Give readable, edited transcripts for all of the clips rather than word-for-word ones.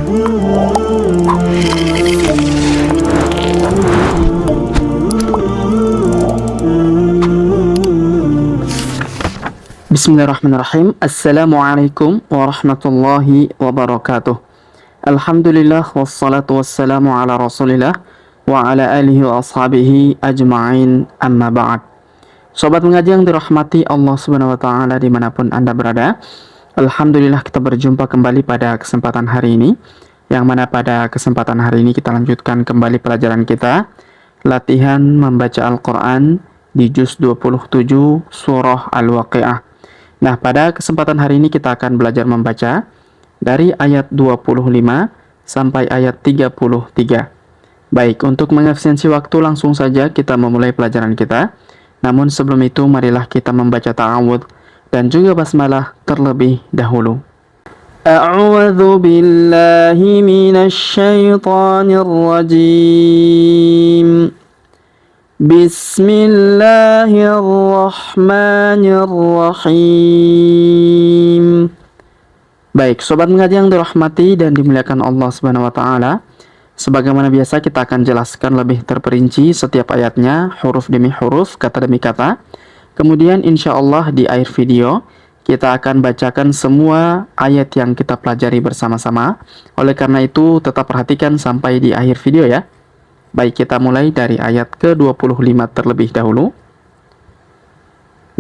Bismillahirrahmanirrahim. Assalamualaikum warahmatullahi wabarakatuh. Alhamdulillah wassalatu wassalamu ala rasulillah wa ala alihi wa ashabihi ajma'in, amma ba'd. Sobat mengaji yang dirahmati Allah subhanahu wa ta'ala dimanapun Anda berada, Alhamdulillah kita berjumpa kembali pada kesempatan hari ini, yang mana pada kesempatan hari ini kita lanjutkan kembali pelajaran kita, latihan membaca Al-Quran di juz 27 surah Al-Waqi'ah. Nah, pada kesempatan hari ini kita akan belajar membaca dari ayat 25 sampai ayat 33. Baik, untuk mengefisiensi waktu langsung saja kita memulai pelajaran kita. Namun sebelum itu marilah kita membaca ta'awudz dan juga basmalah terlebih dahulu. A'udzu billahi minasy syaithanir rajim. Bismillahirrahmanirrahim. Baik, sobat mengaji yang dirahmati dan dimuliakan Allah Subhanahu wa taala, sebagaimana biasa kita akan jelaskan lebih terperinci setiap ayatnya, huruf demi huruf, kata demi kata. Kemudian insya Allah di akhir video kita akan bacakan semua ayat yang kita pelajari bersama-sama. Oleh karena itu tetap perhatikan sampai di akhir video ya. Baik, kita mulai dari ayat ke-25 terlebih dahulu.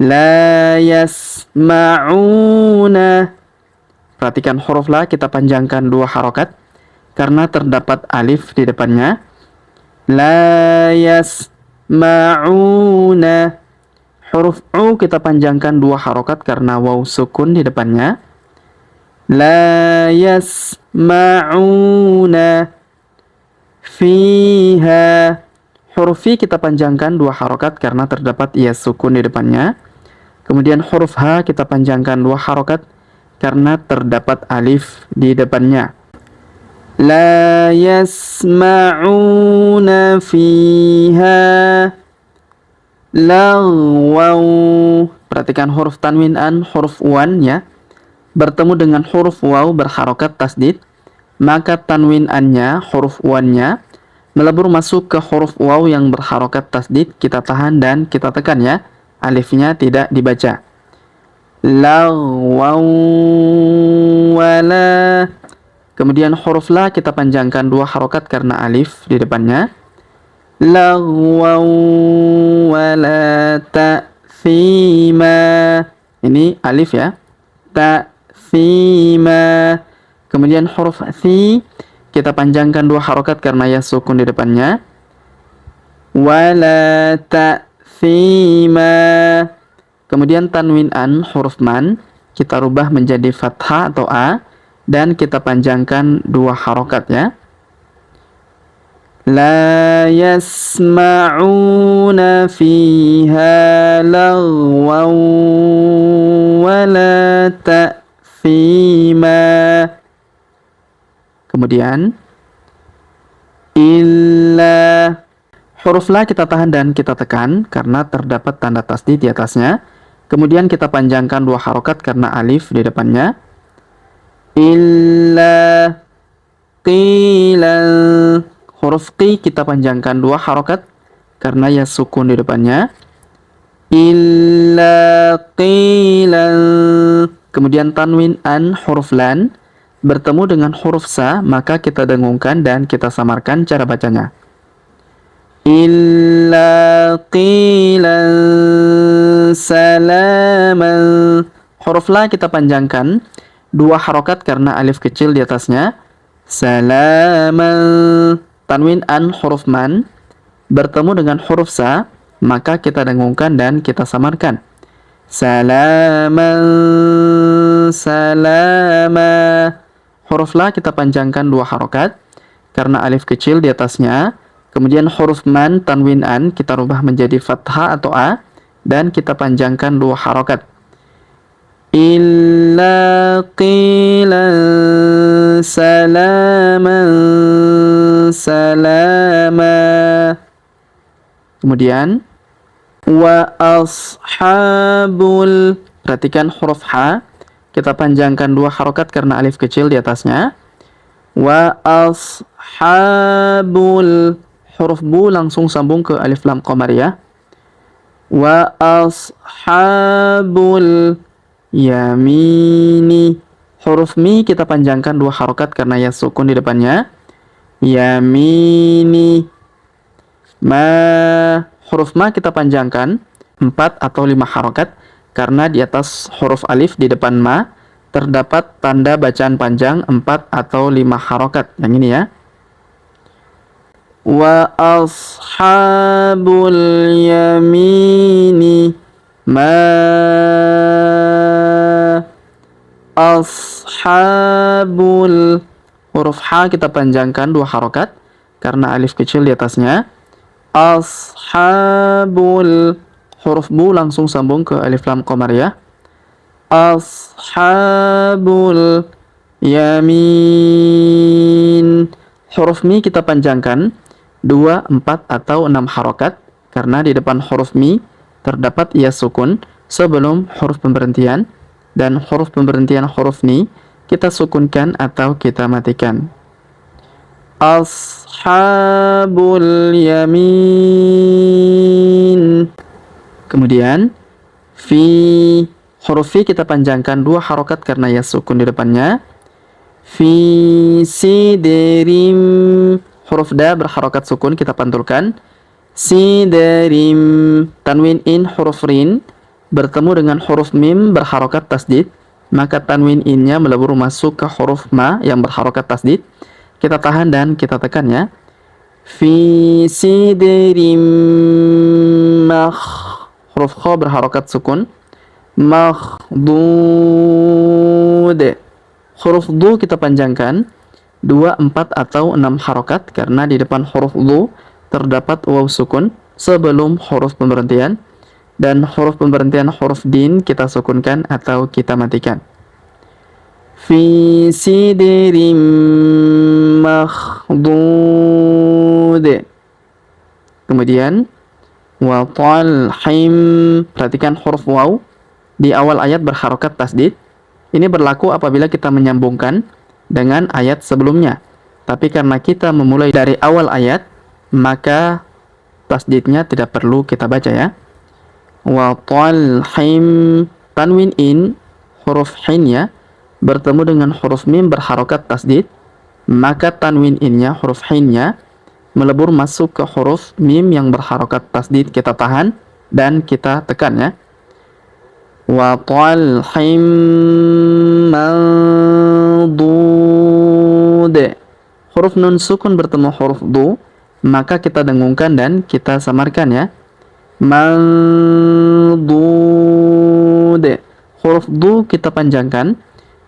La yasma'una. Perhatikan huruf la kita panjangkan 2 harokat karena terdapat alif di depannya. La yasma'una. Huruf u kita panjangkan 2 harokat karena waw sukun di depannya. La yasma'una fiha. Huruf fi kita panjangkan 2 harokat karena terdapat ia sukun di depannya. Kemudian huruf ha kita panjangkan 2 harokat karena terdapat alif di depannya. La yasma'una fiha lagwaw. Perhatikan huruf tanwin an, huruf wan ya, bertemu dengan huruf waw berharokat tasdid, maka tanwin annya, huruf wannya, melebur masuk ke huruf waw yang berharokat tasdid, kita tahan dan kita tekan ya, alifnya tidak dibaca. Lagwaw wala. Kemudian huruf la kita panjangkan 2 harokat karena alif di depannya. Lagwaw wala ta'thima. Ini alif ya. Ta'thima. Kemudian huruf thi kita panjangkan 2 harokat karena ya sukun di depannya. Wala ta'thima. Kemudian tanwin an, huruf man, kita rubah menjadi fathah atau a dan kita panjangkan 2 harokat ya. La yasma'una fiha lagwaw wala ta'thima. Kemudian illa. Huruf la kita tahan dan kita tekan karena terdapat tanda tasdid di atasnya. Kemudian kita panjangkan 2 harokat karena alif di depannya. Illa qilan. Huruf qi kita panjangkan 2 harokat karena ya sukun di depannya. Illa qilan. Kemudian tanwin an, huruf lan, bertemu dengan huruf sa, maka kita dengungkan dan kita samarkan cara bacanya. Illa qilan salaman. Huruf la kita panjangkan 2 harokat karena alif kecil di atasnya. Salaman. Tanwin an, huruf man, bertemu dengan huruf sa, maka kita dengungkan dan kita samarkan. Salaman salama. Huruf la kita panjangkan 2 harokat karena alif kecil di atasnya. Kemudian huruf man, tanwin an, kita rubah menjadi fathah atau a dan kita panjangkan 2 harokat. Illa qilan salaman salama. Kemudian wa ashabul. Perhatikan huruf ha kita panjangkan 2 harokat karena alif kecil di atasnya. Wa ashabul, huruf bu langsung sambung ke alif lam qamariyah. Wa ashabul yamini, huruf mi kita panjangkan 2 harokat karena ya sukun di depannya. Yamini. Huruf ma kita panjangkan 4 atau 5 harokat karena di atas huruf alif di depan ma terdapat tanda bacaan panjang 4 atau 5 harokat. Yang ini ya. Wa ashabul yamini ma ashabul, huruf ha kita panjangkan 2 harokat karena alif kecil di atasnya. Ashabul, huruf bu langsung sambung ke alif lam qamariyah. Ashabul yamin, huruf mi kita panjangkan 2, 4 atau 6 harokat karena di depan huruf mi terdapat ia sukun sebelum huruf pemberhentian, dan huruf pemberhentian huruf ni kita sukunkan atau kita matikan. Ashabul yamin. Kemudian fi, huruf fi kita panjangkan 2 harokat karena ya sukun di depannya. Fi sidrim, huruf da berharokat sukun kita pantulkan. Sidrim, tanwin in huruf rin bertemu dengan huruf mim berharokat tasdid, maka tanwin innya melebur masuk ke huruf ma yang berharokat tasdid. Kita tahan dan kita tekan ya. Fi sidrim huruf kho berharokat sukun. Makhdud, huruf du kita panjangkan 2, 4 atau 6 harokat karena di depan huruf du terdapat waw sukun sebelum huruf pemberhentian, dan huruf pemberhentian huruf din kita sukunkan atau kita matikan. Fi sidrim makhdud. Kemudian wa talhim, perhatikan huruf waw di awal ayat berharokat tasdid. Ini berlaku apabila kita menyambungkan dengan ayat sebelumnya. Tapi karena kita memulai dari awal ayat, maka tasdidnya tidak perlu kita baca ya. Wa talhim, tanwin in huruf hin ya bertemu dengan huruf mim berharokat tasdid, maka tanwin innya huruf hinnya melebur masuk ke huruf mim yang berharokat tasdid. Kita tahan dan kita tekan ya. Wa talhim mandud, huruf nun sukun bertemu huruf du, maka kita dengungkan dan kita samarkan ya. Mandud, huruf du kita panjangkan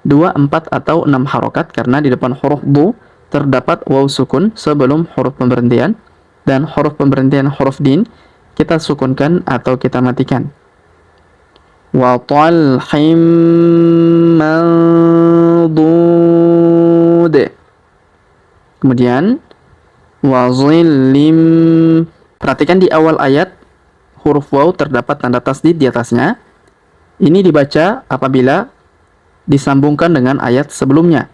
2, 4 atau 6 harokat karena di depan huruf du terdapat waw sukun sebelum huruf pemberhentian, dan huruf pemberhentian huruf din kita sukunkan atau kita matikan. Wa talhim mandud. Kemudian wa zillim, perhatikan di awal ayat huruf waw terdapat tanda tasdid di atasnya. Ini dibaca apabila disambungkan dengan ayat sebelumnya.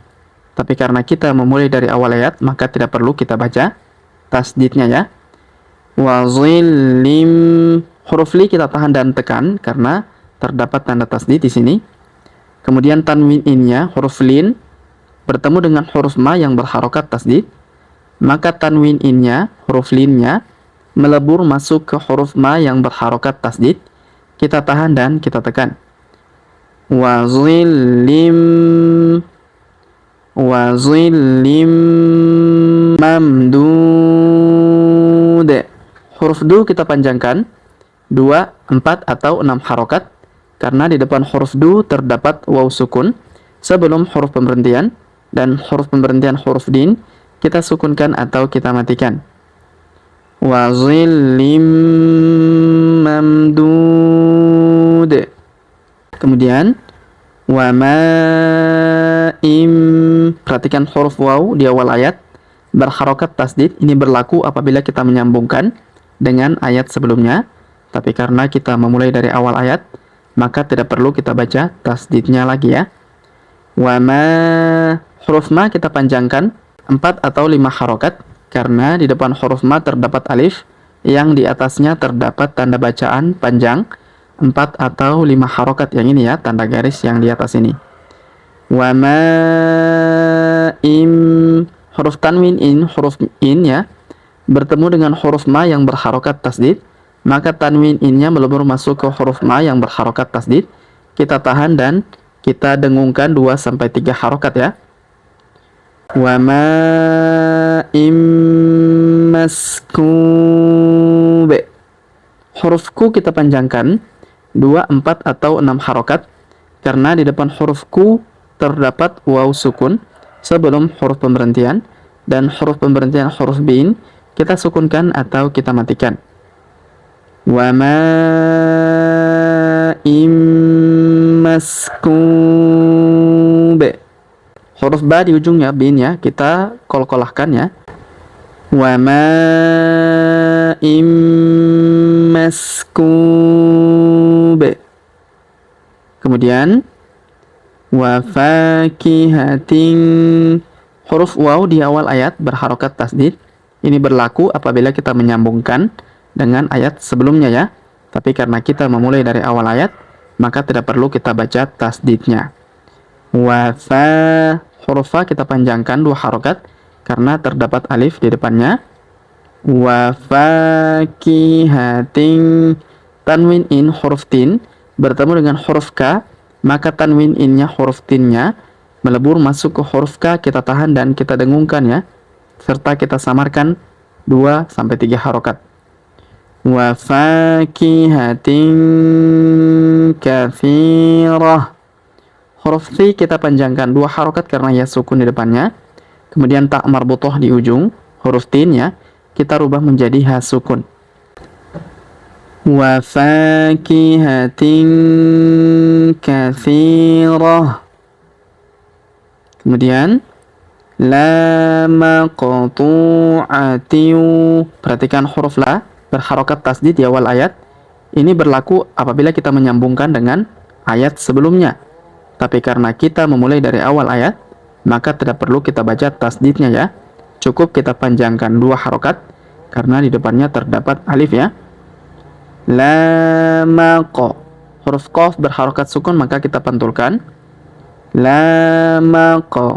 Tapi karena kita memulai dari awal ayat, maka tidak perlu kita baca tasdidnya ya. Wa zillim, huruf li kita tahan dan tekan karena terdapat tanda tasdid di sini. Kemudian tanwin innya huruf lin bertemu dengan huruf ma yang berharokat tasdid, maka tanwin innya huruf linnya melebur masuk ke huruf ma yang berharokat tasdid. Kita tahan dan kita tekan. Wa zillim mamdud, huruf du kita panjangkan 2, 4 atau 6 harokat karena di depan huruf du terdapat waw sukun sebelum huruf pemberhentian, dan huruf pemberhentian huruf din kita sukunkan atau kita matikan. Wa zillim mamdud. Kemudian wa ma'im, perhatikan huruf waw di awal ayat berharokat tasdid. Ini berlaku apabila kita menyambungkan dengan ayat sebelumnya, tapi karena kita memulai dari awal ayat, maka tidak perlu kita baca tasdidnya lagi ya. Wa ma, huruf ma kita panjangkan 4 atau 5 harokat, karena di depan huruf ma terdapat alif, yang di atasnya terdapat tanda bacaan panjang, 4 atau 5 harokat yang ini ya, tanda garis yang di atas ini. Wa ma im, huruf tanwin in, huruf in ya, bertemu dengan huruf ma yang berharokat tasdid, maka tanwin innya melebur masuk ke huruf ma yang berharokat tasdid. Kita tahan dan kita dengungkan 2-3 harokat ya. Wa ma im maskub, huruf ku kita panjangkan 2, 4 atau 6 harokat, karena di depan huruf ku terdapat waw sukun sebelum huruf pemberhentian, dan huruf pemberhentian huruf bin kita sukunkan atau kita matikan. Wa ma im maskub, huruf ba di ujungnya bin ya, kita kol-kolahkan ya. Wa ma im maskub. Kemudian wa fakihatin, huruf waw di awal ayat berharokat tasdid. Ini berlaku apabila kita menyambungkan dengan ayat sebelumnya ya. Tapi karena kita memulai dari awal ayat, maka tidak perlu kita baca tasdidnya. Wa fa, huruf fa kita panjangkan 2 harokat karena terdapat alif di depannya. Wa fakihatin, tanwin in huruf tin bertemu dengan huruf ka, maka tanwin innya huruf tinnya melebur masuk ke huruf ka, kita tahan dan kita dengungkan ya, serta kita samarkan 2-3 harokat. Wa fakihatin katsirah, huruf ti kita panjangkan 2 harokat karena ya sukun di depannya. Kemudian tak marbutoh di ujung huruf tin ya, kita rubah menjadi ha sukun. Wa fakihatin katsirah. Kemudian la maqtu'atin, perhatikan huruf la berharokat tasdid di awal ayat. Ini berlaku apabila kita menyambungkan dengan ayat sebelumnya. Tapi karena kita memulai dari awal ayat, maka tidak perlu kita baca tasdidnya ya. Cukup kita panjangkan 2 harokat karena di depannya terdapat alif ya. La maqa, huruf qaf berharokat sukun maka kita pantulkan. La maqtu'atin,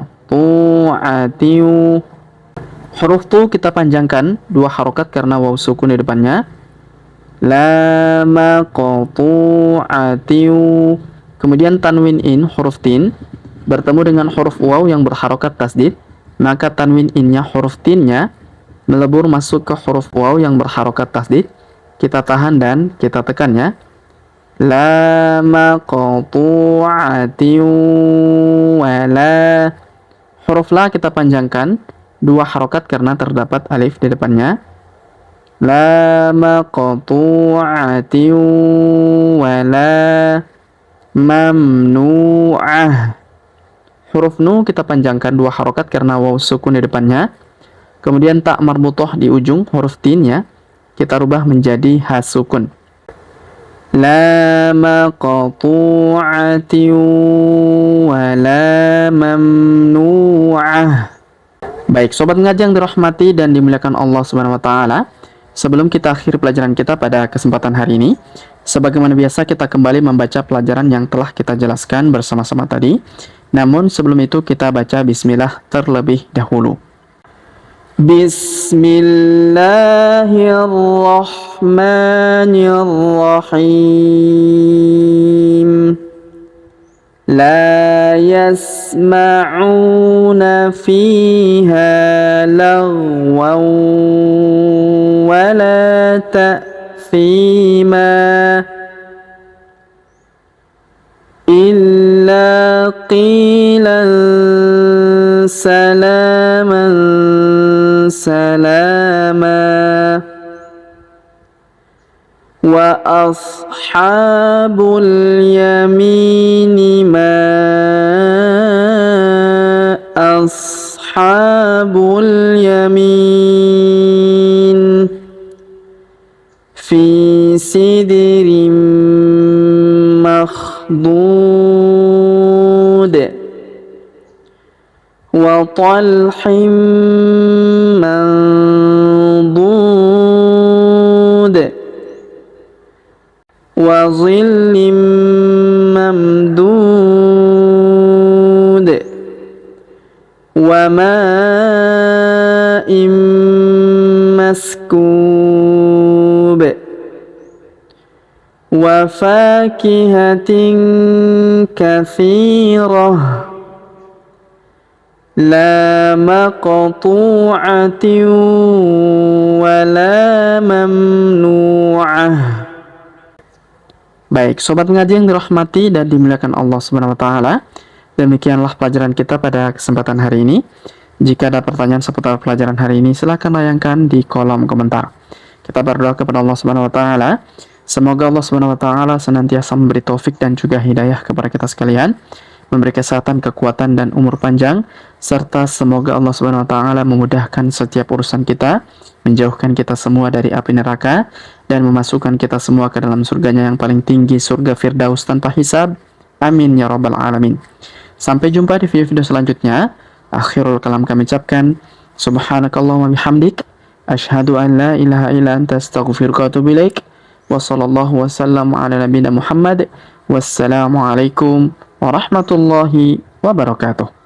huruf tu kita panjangkan 2 harokat karena waw sukun di depannya. La maqtu'atin. Kemudian tanwin in huruf tin bertemu dengan huruf waw yang berharokat tasdid, maka tanwin innya huruf tinnya melebur masuk ke huruf waw yang berharokat tasdid. Kita tahan dan kita tekan ya. La maqtu'atin wa la, huruf la kita panjangkan 2 harokat karena terdapat alif di depannya. La maqtu'atin wa la mamnu'ah, huruf nu kita panjangkan 2 harokat karena waw sukun di depannya. Kemudian tak marbutoh di ujung huruf tin ya, kita rubah menjadi ha sukun. La maqtu'atin wa la mamnu'ah. Baik, sobat ngaji yang dirahmati dan dimuliakan Allah Subhanahu wa taala, sebelum kita akhir pelajaran kita pada kesempatan hari ini, sebagaimana biasa kita kembali membaca pelajaran yang telah kita jelaskan bersama-sama tadi. Namun sebelum itu kita baca bismillah terlebih dahulu. Bismillahirrahmanirrahim. La yasma'una fiha lagwan wa la ta'thima illa qilan salaman salama. Wa ashabul yamini ma ashabul yamin fi sidrin makhdud wa وطلح منضود وظل ممدود وماء مسكوب وفاكهة كثيرة لا مقطوعة ولا ممنوعة. Baik, sobat ngaji yang dirahmati dan dimuliakan Allah Subhanahu wa taala. Demikianlah pelajaran kita pada kesempatan hari ini. Jika ada pertanyaan seputar pelajaran hari ini, silakan layangkan di kolom komentar. Kita berdoa kepada Allah Subhanahu wa taala. Semoga Allah Subhanahu wa taala senantiasa memberi taufik dan juga hidayah kepada kita sekalian, memberi kesehatan, kekuatan dan umur panjang, serta semoga Allah Subhanahu wa taala memudahkan setiap urusan kita, menjauhkan kita semua dari api neraka dan memasukkan kita semua ke dalam surganya yang paling tinggi, surga Firdaus tanpa hisab. Amin ya rabbal alamin. Sampai jumpa di video-video selanjutnya. Akhirul kalam kami ucapkan subhanakallahumma bihamdik asyhadu an la ilaha illa anta astaghfiruka wa atubu ilaik. Wa sallallahu wasallam ala nabiyina Muhammad. Wassalamualaikum warahmatullahi wabarakatuh.